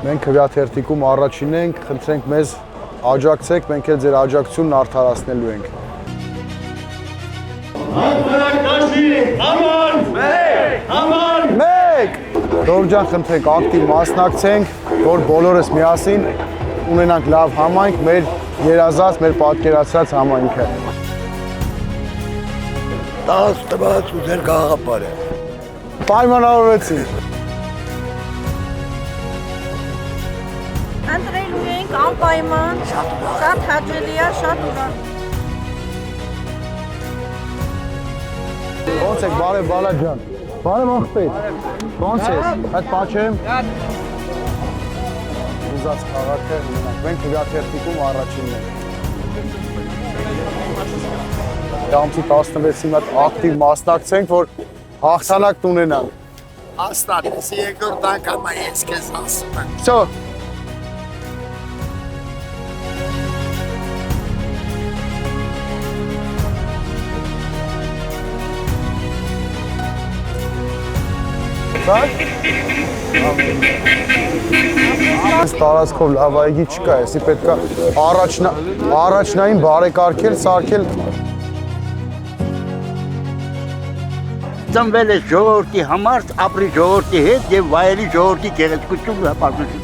Մենք հրաթերթիկում առաջինն ենք, խնդրենք մեզ աջակցեք, մենք էլ ձեր աջակցությունն արդարացնելու ենք։ Մեկ! Ժողովուրդ ջան, խնդրենք ակտիվ մասնակցենք, որ բոլորս միասին ունենանք լավ համայնք, մեր երազած, մեր պատկերացրած համայնքը։ 10 տված ու ձեր գաղափարը։ Պայմանավորվեցինք։ Ընտրելու ենք անպայման, շատ հաճելի է, շատ ուրախ։ Ոնց եք, բարև Բալա ջան։ Բարև աղբեր։ Ոնց ես։ Այդ պաչեմ։ Ուզած քաղաքը ունենանք։ Մենք հրաթերթիկում առաջինն ենք։ Ամսի 16-ի մոտ ակտիվ մասնակցենք, որ հաղթանակ ունենանք։ Աստղ, երկրորդ անգամ ես քեզ ասում եմ։ Всё։ Այս տարածքով լավ այգի չկա, էսի պետքա առաջնային բարեկարգել, սարքել։ Ծնվել է ժողովրդի համար, ապրի ժողովրդի հետ եւ վայելի ժողովրդի գեղեցկությունն ու հպարտությունը։